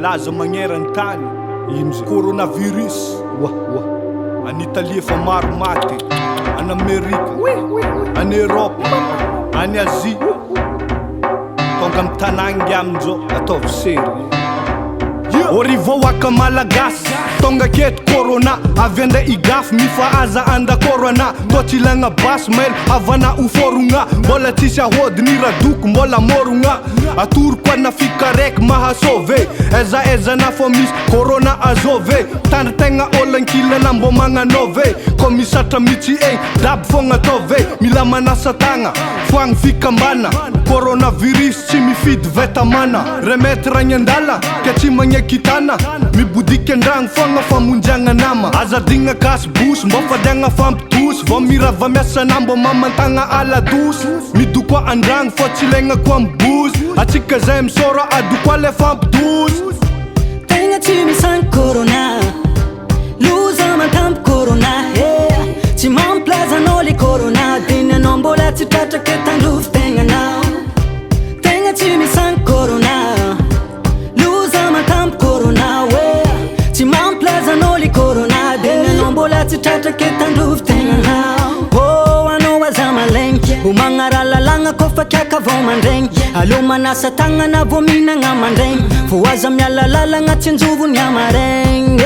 malaza magneran-tany. Ino zay? Coronavirus. An Italie efa maro maty, an Amerika, an Europe, an Asie. Tonga am tanangy amin'izao ataovy sery. Orivo waka malagasy tonga keto corona avy anda igafy mifahaza anda corona toatsilagna basy mail avana uforogna mbola tsisy ahodiny radoko mbola morogna atoroko ana fikaraiky mahasove eza fo misy corona azove tandritegna olankilana mbo magnanove ko misatra mitsy egny dabo fogna atove mila manasa tagna foagny fikambana coronavirus tsy mifidy vetamana remetry ragny andala ka tsy magnekitana mibodiky andragno fogna famonjagna nama azadigna gasy bosy mbo fadiagna fampitosy vo mirava miasana mbo mamantagna aladosy midokoa andragno fo tsy ilaigna koa mibozy atsika zay misora adokoa le fampitosy tegna tsy misangy corona loza mantampo corona tsy mamplazanao le corona dinanao mbola tsy tratrake tandrovy tegnanao tegna tsy misangy corona loza mantampo corona tsy mamplazanao le corona dinanao mbola tsy tratrake tandrovy tegnanao anao aza malaigny ho magnaralalagna kofa kiaka vao mandraigny aleo manasa tagnana vo mihinagna mandraigny fo aza mialalalagna tsy anjovony amaraigny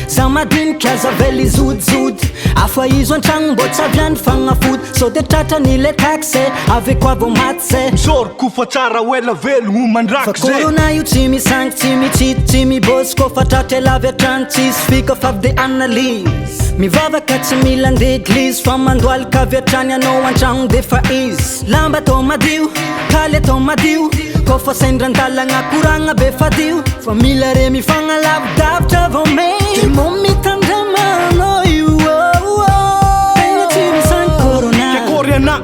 za madinika aza vely zodizody afa izo antragno mbo tsy avy andry fagnafody so de tratrany le taxe ave koa vo maty zay misory kofa tsara oela velogno mandraky fa corona io tsy misangy tsy mitsity tsy mibosy kofa tratra elavy atrano tsisy fika fa avy de analyse mivavaka tsy mila ande eglizy fa mandoalika avy atrany anao antragno de fa izy lamba tao madio kaly tao madio kofa sendran-dalagna koragna be fadio fa mila re mifagnalavidavitra vao mey mo mitandramanao io tegna tsy misangy corona koriana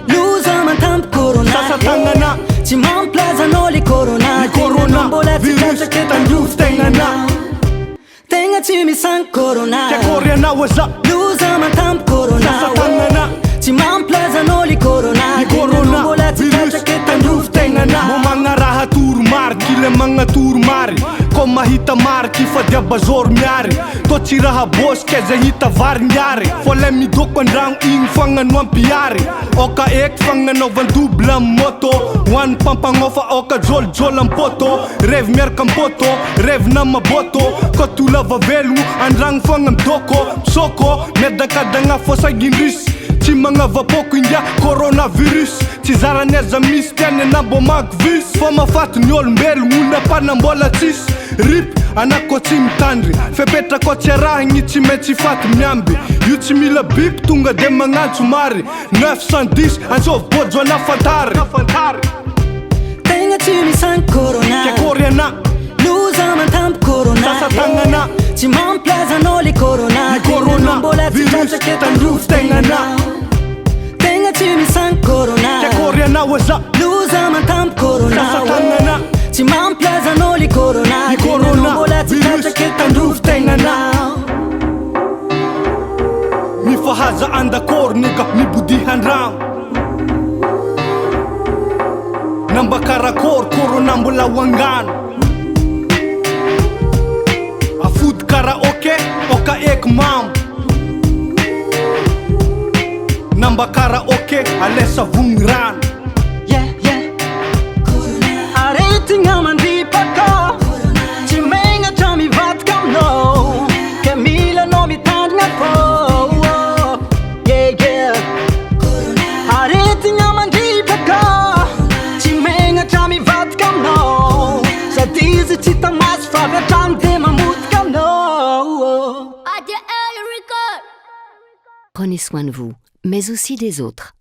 loza mantampo corona sasatagnana tsy mamplazanao le corona corona mbola tsy virus tratrake tandrovy tegnana tegna tsy misangy corona koriana waza loza mantampo corona sasatagnana tsy mamplazanao le corona corona mbola tsy tratrake tandrovy tegnana mo magnaraha toro-mariky le magnatoro-mary ko mahita mariky fa diabazory miary to tsy raha bosy ke zay hita vary miary fo le midoko andragno igny fagnano ampiary oka eky fagnanaovan-double am moto hoany pampagnofa oka jolojolo am poto revy miaraka am poto revy na maboto ko tolava velogno andragno fogna midoko misoko miadakadagna fo sagindrisy tsy magnavapoko ingia coronavirus tsy zarany aza misy tiany anambo mago visy fa mafaty ny olombelogno olona mbola tsisy rip anako tsy mitandry fepetra ko tsy arahigny tsy maintsy faty miamby io tsy mila biby tonga de magnantso mary 910 ansovy bojo anafantary tegna tsy misangy corona koriana loza mantampo corona sasatagnana tsy mamplazanao le corona corona mbola tsy virus tratrake tandrovy tegnana tegna tsy misangy corona koriana waza loza mantampo corona sasatagnana tsy mamplazanao le corona corona mbola tsy virus tratrake tandrovy tegnana mifahaza andakornika mibodiha andragno namba karakory corona mbola hoangano afody karaoke oka eky mamo namba karaoke alesa vogny rano aretigna mandripaka tsy megnatra mivadika aminao ke milanao mitandrigna fô aretigna mandripaka tsy megnatra mivadika aminao sady izy tsy tamasy fa avy atrano de mamotika aminao. Prenez soin de vous, mais aussi des autres.